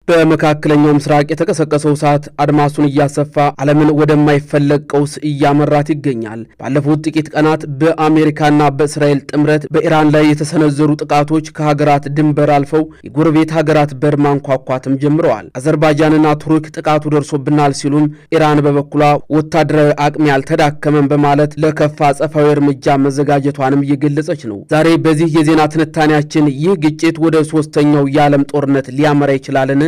በመካከለኛው ምስራቅ የተቀሰቀሰው እሳት አድማሱን እያሰፋ ዓለምን ወደማይፈለግ ቀውስ እያመራት ይገኛል። ባለፉት ጥቂት ቀናት በአሜሪካና በእስራኤል ጥምረት በኢራን ላይ የተሰነዘሩ ጥቃቶች ከሀገራት ድንበር አልፈው የጎረቤት ሀገራት በር ማንኳኳትም ጀምረዋል። አዘርባይጃንና ቱርክ ጥቃቱ ደርሶብናል ሲሉም፣ ኢራን በበኩሏ ወታደራዊ አቅም ያልተዳከመን በማለት ለከፋ አጸፋዊ እርምጃ መዘጋጀቷንም እየገለጸች ነው። ዛሬ በዚህ የዜና ትንታኔያችን ይህ ግጭት ወደ ሶስተኛው የዓለም ጦርነት ሊያመራ ይችላልን?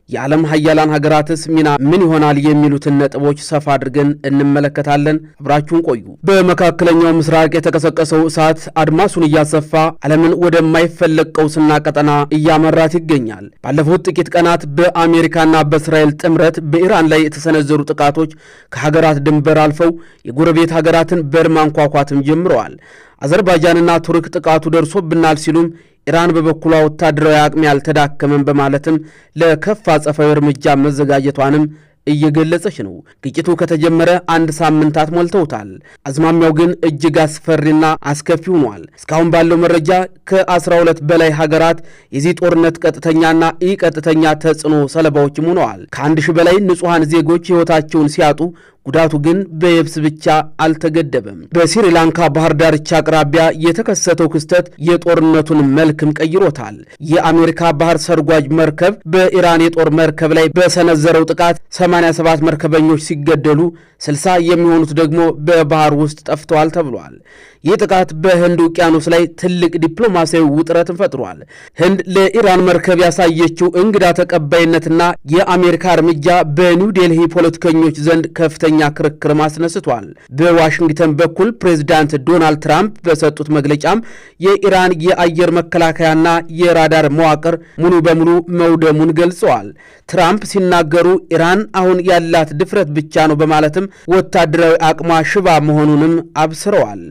የዓለም ሀያላን ሀገራትስ ሚና ምን ይሆናል? የሚሉትን ነጥቦች ሰፋ አድርገን እንመለከታለን። አብራችሁን ቆዩ። በመካከለኛው ምስራቅ የተቀሰቀሰው እሳት አድማሱን እያሰፋ ዓለምን ወደማይፈለግ ቀውስና ቀጠና እያመራት ይገኛል። ባለፉት ጥቂት ቀናት በአሜሪካና በእስራኤል ጥምረት በኢራን ላይ የተሰነዘሩ ጥቃቶች ከሀገራት ድንበር አልፈው የጎረቤት ሀገራትን በር ማንኳኳትም ጀምረዋል። አዘርባይጃንና ቱርክ ጥቃቱ ደርሶብናል ሲሉም፣ ኢራን በበኩሏ ወታደራዊ አቅም ያልተዳከመን በማለትም ለከፍ አጸፋዊ እርምጃ መዘጋጀቷንም እየገለጸች ነው። ግጭቱ ከተጀመረ አንድ ሳምንታት ሞልተውታል። አዝማሚያው ግን እጅግ አስፈሪና አስከፊ ሆኗል። እስካሁን ባለው መረጃ ከ12 በላይ ሀገራት የዚህ ጦርነት ቀጥተኛና ቀጥተኛ ተጽዕኖ ሰለባዎችም ሆነዋል። ከ1000 በላይ ንጹሐን ዜጎች ሕይወታቸውን ሲያጡ ጉዳቱ ግን በየብስ ብቻ አልተገደበም። በስሪላንካ ባህር ዳርቻ አቅራቢያ የተከሰተው ክስተት የጦርነቱን መልክም ቀይሮታል። የአሜሪካ ባህር ሰርጓጅ መርከብ በኢራን የጦር መርከብ ላይ በሰነዘረው ጥቃት 87 መርከበኞች ሲገደሉ 60 የሚሆኑት ደግሞ በባህር ውስጥ ጠፍተዋል ተብሏል። ይህ ጥቃት በህንድ ውቅያኖስ ላይ ትልቅ ዲፕሎማሲያዊ ውጥረትን ፈጥሯል። ህንድ ለኢራን መርከብ ያሳየችው እንግዳ ተቀባይነትና የአሜሪካ እርምጃ በኒው ዴልሂ ፖለቲከኞች ዘንድ ከፍተኛ ክርክርም አስነስቷል። በዋሽንግተን በኩል ፕሬዝዳንት ዶናልድ ትራምፕ በሰጡት መግለጫም የኢራን የአየር መከላከያና የራዳር መዋቅር ሙሉ በሙሉ መውደሙን ገልጸዋል። ትራምፕ ሲናገሩ ኢራን አሁን ያላት ድፍረት ብቻ ነው በማለትም ወታደራዊ አቅሟ ሽባ መሆኑንም አብስረዋል።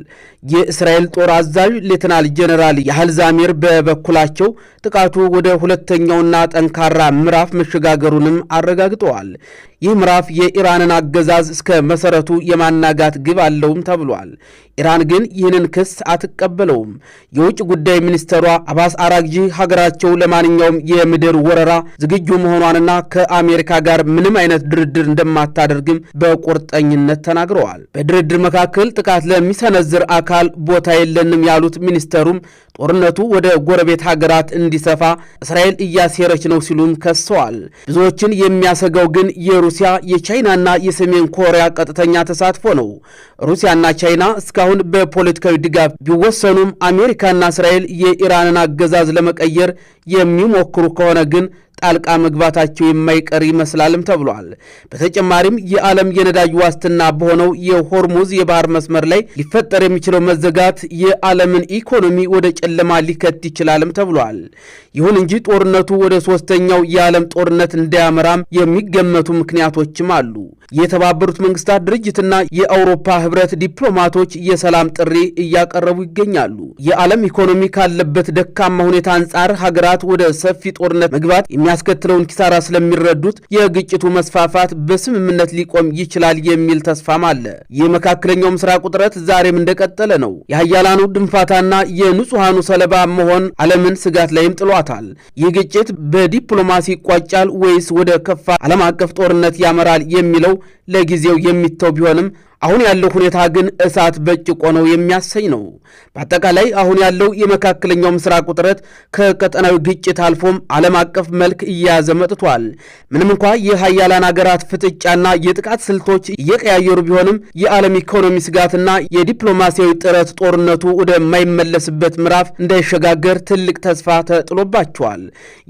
የእስራኤል ጦር አዛዥ ሌተናል ጄኔራል ያህል ዛሚር በበኩላቸው ጥቃቱ ወደ ሁለተኛውና ጠንካራ ምዕራፍ መሸጋገሩንም አረጋግጠዋል። ይህ ምዕራፍ የኢራንን አገዛዝ እስከ መሰረቱ የማናጋት ግብ አለውም ተብሏል። ኢራን ግን ይህንን ክስ አትቀበለውም። የውጭ ጉዳይ ሚኒስትሯ አባስ አራግጂ ሀገራቸው ለማንኛውም የምድር ወረራ ዝግጁ መሆኗንና ከአሜሪካ ጋር ምንም አይነት ድርድር እንደማታደርግም በቁርጠኝነት ተናግረዋል። በድርድር መካከል ጥቃት ለሚሰነዝር አካል ቦታ የለንም ያሉት ሚኒስተሩም ጦርነቱ ወደ ጎረቤት ሀገራት እንዲሰፋ እስራኤል እያሴረች ነው ሲሉም ከሰዋል። ብዙዎችን የሚያሰጋው ግን የሩሲያ የቻይናና የሰሜን ኮሪያ ቀጥተኛ ተሳትፎ ነው። ሩሲያና ቻይና እስካሁን በፖለቲካዊ ድጋፍ ቢወሰኑም አሜሪካና እስራኤል የኢራንን አገዛዝ ለመቀየር የሚሞክሩ ከሆነ ግን ጣልቃ መግባታቸው የማይቀር ይመስላልም ተብሏል። በተጨማሪም የዓለም የነዳጅ ዋስትና በሆነው የሆርሙዝ የባህር መስመር ላይ ሊፈጠር የሚችለው መዘጋት የዓለምን ኢኮኖሚ ወደ ጨለማ ሊከት ይችላልም ተብሏል። ይሁን እንጂ ጦርነቱ ወደ ሶስተኛው የዓለም ጦርነት እንዳያመራም የሚገመቱ ምክንያቶችም አሉ። የተባበሩት መንግስታት ድርጅትና የአውሮፓ ህብረት ዲፕሎማቶች የሰላም ጥሪ እያቀረቡ ይገኛሉ። የዓለም ኢኮኖሚ ካለበት ደካማ ሁኔታ አንጻር ሀገራት ወደ ሰፊ ጦርነት መግባት የሚያስከትለውን ኪሳራ ስለሚረዱት የግጭቱ መስፋፋት በስምምነት ሊቆም ይችላል የሚል ተስፋም አለ። የመካከለኛው ምስራቅ ውጥረት ዛሬም እንደቀጠለ ነው። የሀያላኑ ድንፋታና የንጹሐኑ ሰለባ መሆን ዓለምን ስጋት ላይም ጥሏታል። ይህ ግጭት በዲፕሎማሲ ይቋጫል ወይስ ወደ ከፋ ዓለም አቀፍ ጦርነት ያመራል የሚለው ለጊዜው የሚተው ቢሆንም አሁን ያለው ሁኔታ ግን እሳት በጭቆ ነው የሚያሰኝ ነው። በአጠቃላይ አሁን ያለው የመካከለኛው ምስራቅ ውጥረት ከቀጠናዊ ግጭት አልፎም ዓለም አቀፍ መልክ እየያዘ መጥቷል። ምንም እንኳ የሀያላን አገራት ፍጥጫና የጥቃት ስልቶች እየቀያየሩ ቢሆንም የዓለም ኢኮኖሚ ስጋትና የዲፕሎማሲያዊ ጥረት ጦርነቱ ወደማይመለስበት ምዕራፍ እንዳይሸጋገር ትልቅ ተስፋ ተጥሎባቸዋል።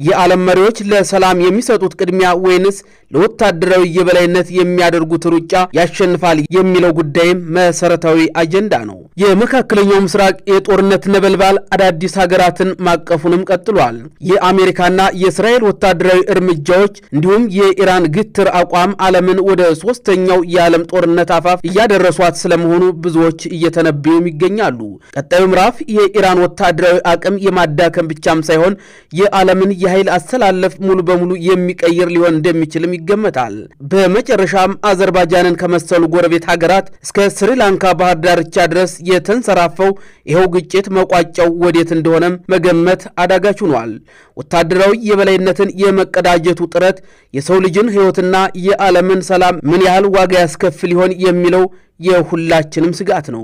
የዓለም መሪዎች ለሰላም የሚሰጡት ቅድሚያ ወይንስ ለወታደራዊ የበላይነት የሚያደርጉት ሩጫ ያሸንፋል የሚለው ጉዳይም መሰረታዊ አጀንዳ ነው። የመካከለኛው ምስራቅ የጦርነት ነበልባል አዳዲስ ሀገራትን ማቀፉንም ቀጥሏል። የአሜሪካና የእስራኤል ወታደራዊ እርምጃዎች እንዲሁም የኢራን ግትር አቋም ዓለምን ወደ ሶስተኛው የዓለም ጦርነት አፋፍ እያደረሷት ስለመሆኑ ብዙዎች እየተነበዩም ይገኛሉ። ቀጣዩ ምዕራፍ የኢራን ወታደራዊ አቅም የማዳከም ብቻም ሳይሆን የዓለምን የኃይል አሰላለፍ ሙሉ በሙሉ የሚቀይር ሊሆን እንደሚችልም ይገመታል። በመጨረሻም አዘርባይጃንን ከመሰሉ ጎረቤት ሀገራት እስከ ስሪላንካ ባህር ዳርቻ ድረስ የተንሰራፈው ይኸው ግጭት መቋጫው ወዴት እንደሆነም መገመት አዳጋች ሆኗል። ወታደራዊ የበላይነትን የመቀዳጀቱ ጥረት የሰው ልጅን ሕይወትና የዓለምን ሰላም ምን ያህል ዋጋ ያስከፍል ይሆን የሚለው የሁላችንም ስጋት ነው።